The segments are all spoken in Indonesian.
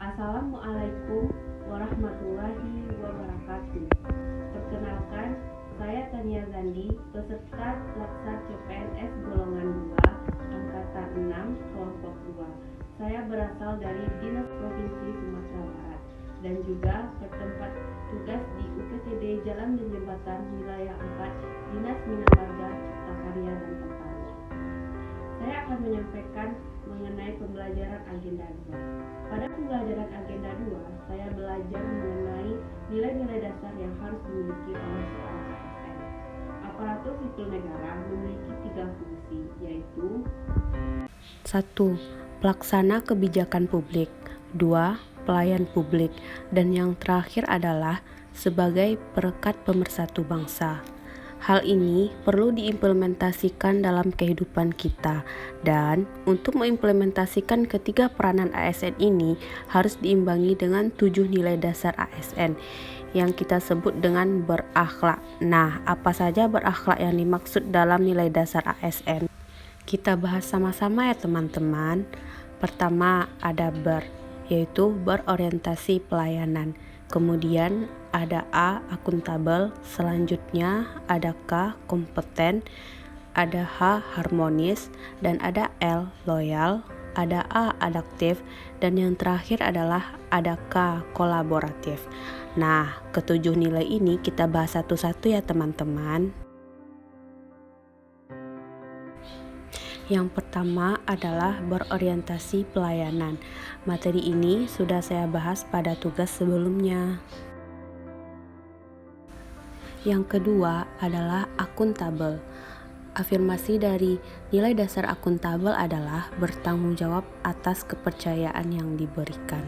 Assalamualaikum warahmatullahi wabarakatuh. Perkenalkan, saya Tania Zandi, peserta Laksar CPNS golongan 2, angkatan 6, kelompok 2. Saya berasal dari Dinas Provinsi Sumatera Barat dan juga bertempat tugas di UPTD Jalan dan Jembatan Wilayah 4, Dinas Bina Marga, Cipta Karya dan Tata Ruang. Saya akan menyampaikan mengenai pembelajaran agenda 2. Pada pembelajaran agenda 2, saya belajar mengenai nilai-nilai dasar yang harus dimiliki oleh seorang ASN. Aparatur sipil negara memiliki 3 fungsi, yaitu 1. Pelaksana kebijakan publik. 2. Pelayan publik. Dan yang terakhir adalah sebagai perekat pemersatu bangsa. Hal ini perlu diimplementasikan dalam kehidupan kita, dan untuk mengimplementasikan ketiga peranan ASN ini harus diimbangi dengan 7 nilai dasar ASN yang kita sebut dengan berakhlak. Nah, apa saja berakhlak yang dimaksud dalam nilai dasar ASN? Kita bahas sama-sama ya teman-teman. Pertama ada yaitu berorientasi pelayanan. Kemudian ada A, akuntabel, selanjutnya ada K, kompeten, ada H, harmonis, dan ada L, loyal, ada A, adaptif, dan yang terakhir adalah ada K, kolaboratif. Nah, ketujuh nilai ini kita bahas satu-satu ya teman-teman. Yang pertama adalah berorientasi pelayanan. Materi ini sudah saya bahas pada tugas sebelumnya. Yang kedua adalah akuntabel. Afirmasi dari nilai dasar akuntabel adalah bertanggung jawab atas kepercayaan yang diberikan.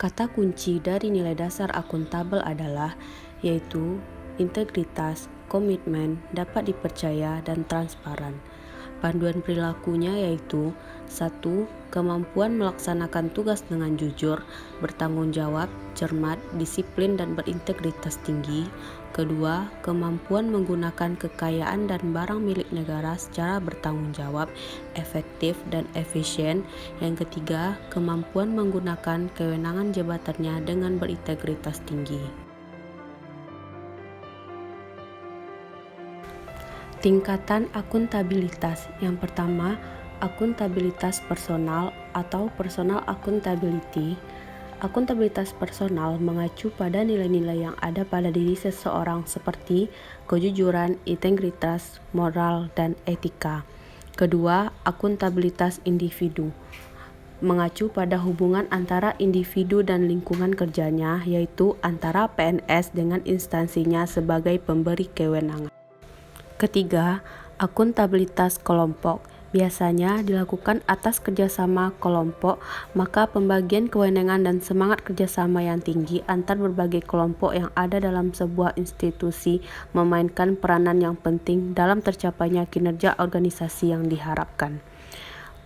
Kata kunci dari nilai dasar akuntabel adalah yaitu integritas, komitmen, dapat dipercaya, dan transparan. Panduan perilakunya yaitu 1. Kemampuan melaksanakan tugas dengan jujur, bertanggung jawab, cermat, disiplin, dan berintegritas tinggi. Kedua, kemampuan menggunakan kekayaan dan barang milik negara secara bertanggung jawab, efektif, dan efisien. Yang ketiga, kemampuan menggunakan kewenangan jabatannya dengan berintegritas tinggi. Tingkatan akuntabilitas. Yang pertama, akuntabilitas personal atau personal accountability. Akuntabilitas personal mengacu pada nilai-nilai yang ada pada diri seseorang seperti kejujuran, integritas, moral, dan etika. Kedua, akuntabilitas individu mengacu pada hubungan antara individu dan lingkungan kerjanya, yaitu antara PNS dengan instansinya sebagai pemberi kewenangan. Ketiga, akuntabilitas kelompok biasanya dilakukan atas kerjasama kelompok, maka pembagian kewenangan dan semangat kerjasama yang tinggi antar berbagai kelompok yang ada dalam sebuah institusi memainkan peranan yang penting dalam tercapainya kinerja organisasi yang diharapkan.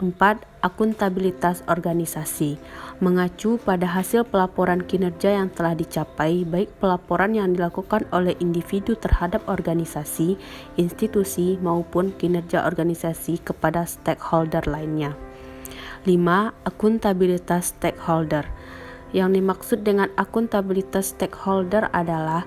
4. Akuntabilitas organisasi mengacu pada hasil pelaporan kinerja yang telah dicapai, baik pelaporan yang dilakukan oleh individu terhadap organisasi, institusi, maupun kinerja organisasi kepada stakeholder lainnya. 5. Akuntabilitas stakeholder. Yang dimaksud dengan akuntabilitas stakeholder adalah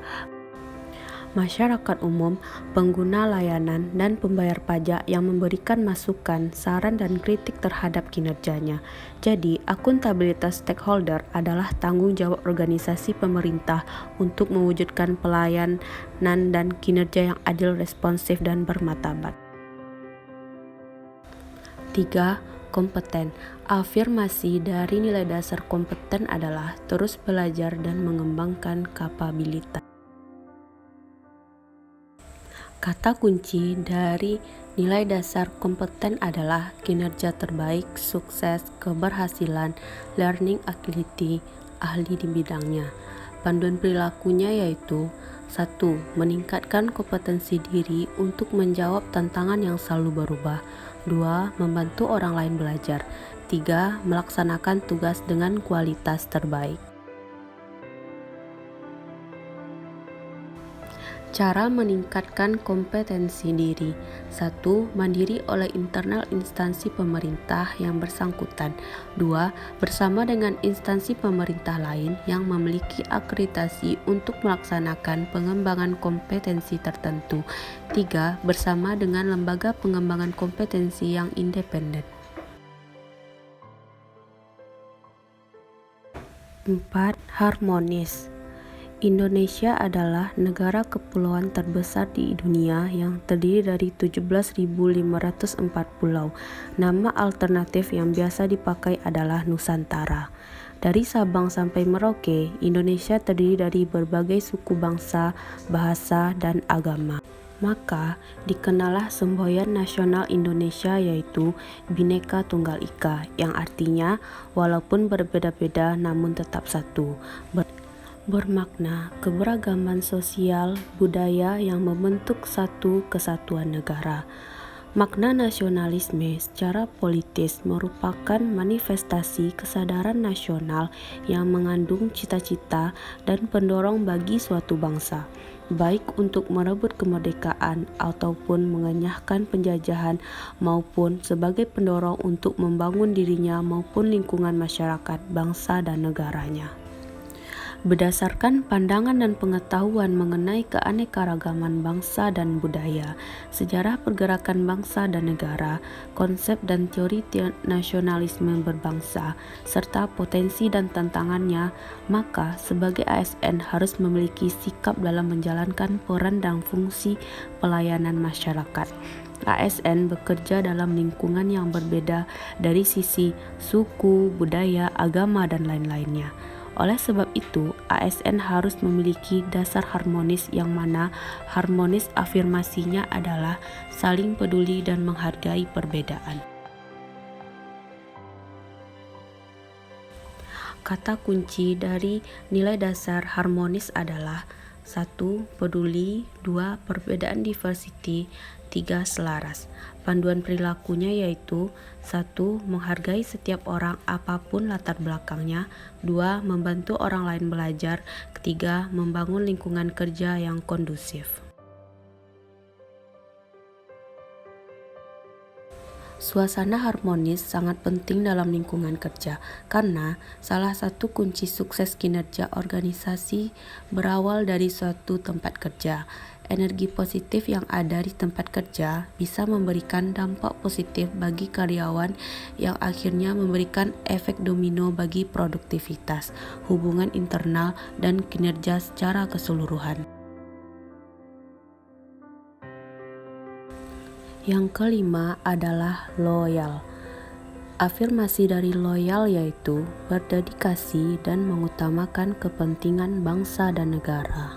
masyarakat umum, pengguna layanan, dan pembayar pajak yang memberikan masukan, saran, dan kritik terhadap kinerjanya. Jadi, akuntabilitas stakeholder adalah tanggung jawab organisasi pemerintah untuk mewujudkan pelayanan dan kinerja yang adil, responsif, dan bermartabat. 3. Kompeten. Afirmasi dari nilai dasar kompeten adalah terus belajar dan mengembangkan kapabilitas. Kata kunci dari nilai dasar kompeten adalah kinerja terbaik, sukses, keberhasilan, learning ability, ahli di bidangnya. Panduan perilakunya yaitu 1. Meningkatkan kompetensi diri untuk menjawab tantangan yang selalu berubah. 2. Membantu orang lain belajar. 3. Melaksanakan tugas dengan kualitas terbaik. Cara meningkatkan kompetensi diri. 1. Mandiri oleh internal instansi pemerintah yang bersangkutan. 2. Bersama dengan instansi pemerintah lain yang memiliki akreditasi untuk melaksanakan pengembangan kompetensi tertentu. 3. Bersama dengan lembaga pengembangan kompetensi yang independen. 4. Harmonis. Indonesia adalah negara kepulauan terbesar di dunia yang terdiri dari 17.504 pulau. Nama alternatif yang biasa dipakai adalah Nusantara. Dari Sabang sampai Merauke, Indonesia terdiri dari berbagai suku bangsa, bahasa, dan agama. Maka dikenallah semboyan nasional Indonesia yaitu Bhinneka Tunggal Ika, yang artinya walaupun berbeda-beda namun tetap satu. Bermakna keberagaman sosial budaya yang membentuk satu kesatuan negara. Makna nasionalisme secara politis merupakan manifestasi kesadaran nasional yang mengandung cita-cita dan pendorong bagi suatu bangsa, baik untuk merebut kemerdekaan ataupun mengenyahkan penjajahan maupun sebagai pendorong untuk membangun dirinya maupun lingkungan masyarakat, bangsa dan negaranya. Berdasarkan pandangan dan pengetahuan mengenai keanekaragaman bangsa dan budaya, sejarah pergerakan bangsa dan negara, konsep dan teori nasionalisme berbangsa, serta potensi dan tantangannya, maka sebagai ASN harus memiliki sikap dalam menjalankan peran dan fungsi pelayanan masyarakat. ASN bekerja dalam lingkungan yang berbeda dari sisi suku, budaya, agama, dan lain-lainnya. Oleh sebab itu, ASN harus memiliki dasar harmonis yang mana harmonis afirmasinya adalah saling peduli dan menghargai perbedaan. Kata kunci dari nilai dasar harmonis adalah 1. Peduli, 2. Perbedaan diversity, 3. Selaras. Panduan perilakunya yaitu 1. Menghargai setiap orang apapun latar belakangnya, 2. Membantu orang lain belajar, 3. Membangun lingkungan kerja yang kondusif. Suasana harmonis sangat penting dalam lingkungan kerja karena salah satu kunci sukses kinerja organisasi berawal dari suatu tempat kerja. Energi positif yang ada di tempat kerja bisa memberikan dampak positif bagi karyawan yang akhirnya memberikan efek domino bagi produktivitas, hubungan internal, dan kinerja secara keseluruhan. Yang kelima adalah loyal. Afirmasi dari loyal yaitu berdedikasi dan mengutamakan kepentingan bangsa dan negara.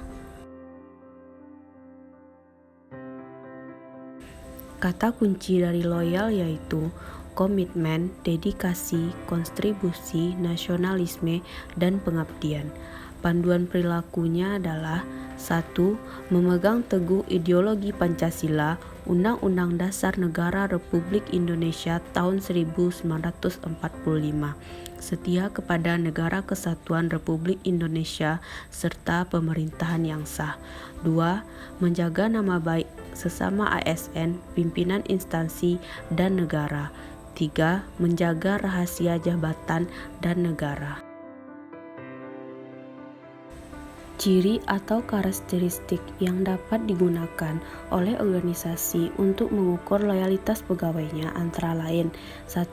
Kata kunci dari loyal yaitu komitmen, dedikasi, kontribusi, nasionalisme, dan pengabdian. Panduan perilakunya adalah 1. Memegang teguh ideologi Pancasila, Undang-Undang Dasar Negara Republik Indonesia tahun 1945. Setia kepada Negara Kesatuan Republik Indonesia serta pemerintahan yang sah. 2. Menjaga nama baik sesama ASN, pimpinan instansi, dan negara. 3. Menjaga rahasia jabatan dan negara. Ciri atau karakteristik yang dapat digunakan oleh organisasi untuk mengukur loyalitas pegawainya antara lain 1.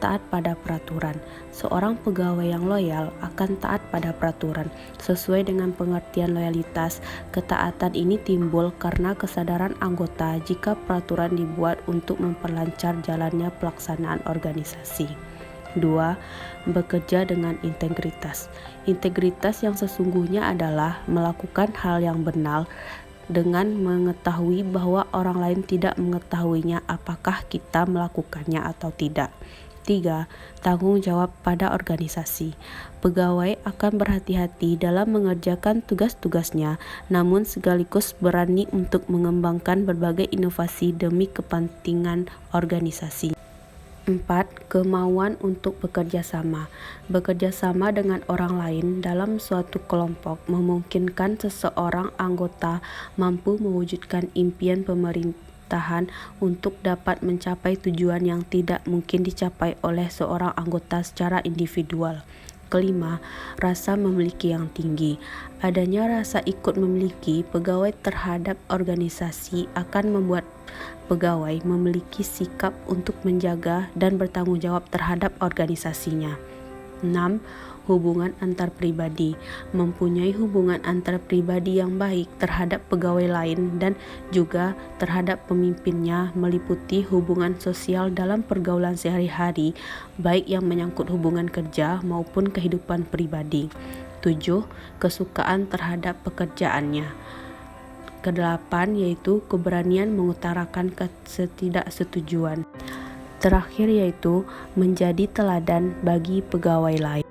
Taat pada peraturan. Seorang pegawai yang loyal akan taat pada peraturan. Sesuai dengan pengertian loyalitas, ketaatan ini timbul karena kesadaran anggota jika peraturan dibuat untuk memperlancar jalannya pelaksanaan organisasi. 2. Bekerja dengan integritas. Integritas yang sesungguhnya adalah melakukan hal yang benar dengan mengetahui bahwa orang lain tidak mengetahuinya apakah kita melakukannya atau tidak. 3. Tanggung jawab pada organisasi. Pegawai akan berhati-hati dalam mengerjakan tugas-tugasnya, namun sekaligus berani untuk mengembangkan berbagai inovasi demi kepentingan organisasi. 4. Kemauan untuk bekerja sama. Bekerja sama dengan orang lain dalam suatu kelompok memungkinkan seseorang anggota mampu mewujudkan impian pemerintahan untuk dapat mencapai tujuan yang tidak mungkin dicapai oleh seorang anggota secara individual. Kelima, rasa memiliki yang tinggi. Adanya rasa ikut memiliki pegawai terhadap organisasi akan membuat pegawai memiliki sikap untuk menjaga dan bertanggung jawab terhadap organisasinya. 6. Hubungan antar pribadi. Mempunyai hubungan antar pribadi yang baik terhadap pegawai lain dan juga terhadap pemimpinnya meliputi hubungan sosial dalam pergaulan sehari-hari, baik yang menyangkut hubungan kerja maupun kehidupan pribadi. 7. Kesukaan terhadap pekerjaannya. Kedelapan yaitu keberanian mengutarakan ketidaksetujuan. Terakhir yaitu menjadi teladan bagi pegawai lain.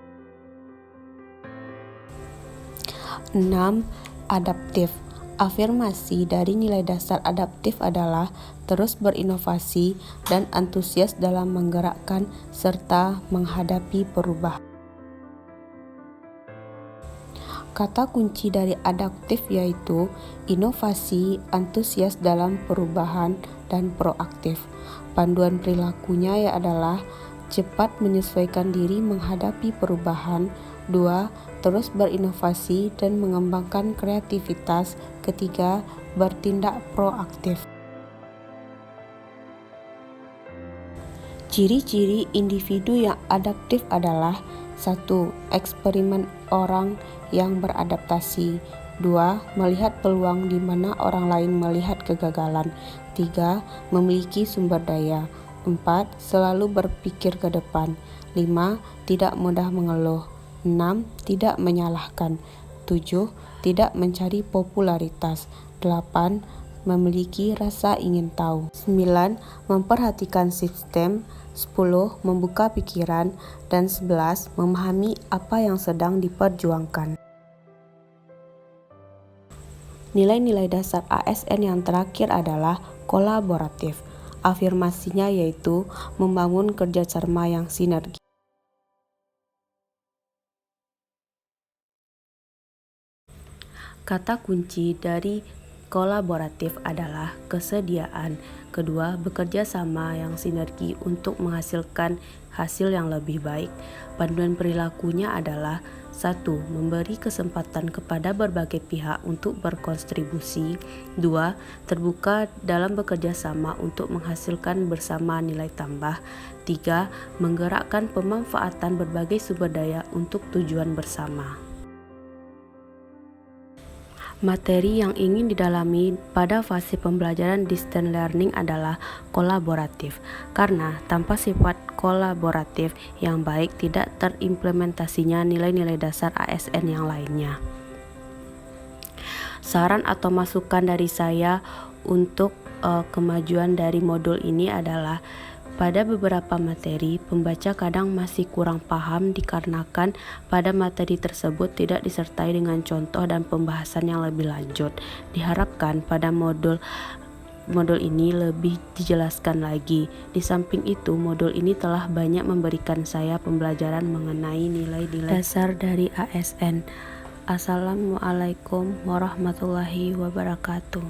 6. Adaptif. Afirmasi dari nilai dasar adaptif adalah terus berinovasi dan antusias dalam menggerakkan serta menghadapi perubahan. Kata kunci dari adaptif yaitu inovasi, antusias dalam perubahan, dan proaktif. Panduan perilakunya adalah cepat menyesuaikan diri menghadapi perubahan. 2. Terus berinovasi dan mengembangkan kreativitas. 3. Bertindak proaktif. Ciri-ciri individu yang adaptif adalah 1. Eksperimen orang yang beradaptasi. 2. Melihat peluang di mana orang lain melihat kegagalan. 3. Memiliki sumber daya. 4. Selalu berpikir ke depan. 5. Tidak mudah mengeluh. 6. Tidak menyalahkan. 7. Tidak mencari popularitas. 8. Memiliki rasa ingin tahu. 9. Memperhatikan sistem. 10. Membuka pikiran. Dan 11. Memahami apa yang sedang diperjuangkan. Nilai-nilai dasar ASN yang terakhir adalah kolaboratif. Afirmasinya yaitu membangun kerjasama yang sinergi. Kata kunci dari kolaboratif adalah kesediaan. Kedua, bekerja sama yang sinergi untuk menghasilkan hasil yang lebih baik. Panduan perilakunya adalah 1. Memberi kesempatan kepada berbagai pihak untuk berkontribusi. 2. Terbuka dalam bekerja sama untuk menghasilkan bersama nilai tambah. 3. Menggerakkan pemanfaatan berbagai sumber daya untuk tujuan bersama. Materi yang ingin didalami pada fase pembelajaran distance learning adalah kolaboratif, karena tanpa sifat kolaboratif yang baik tidak terimplementasinya nilai-nilai dasar ASN yang lainnya. Saran atau masukan dari saya untuk kemajuan dari modul ini adalah pada beberapa materi, pembaca kadang masih kurang paham dikarenakan pada materi tersebut tidak disertai dengan contoh dan pembahasan yang lebih lanjut. Diharapkan pada modul ini lebih dijelaskan lagi. Di samping itu, modul ini telah banyak memberikan saya pembelajaran mengenai nilai-nilai dasar dari ASN. Assalamualaikum warahmatullahi wabarakatuh.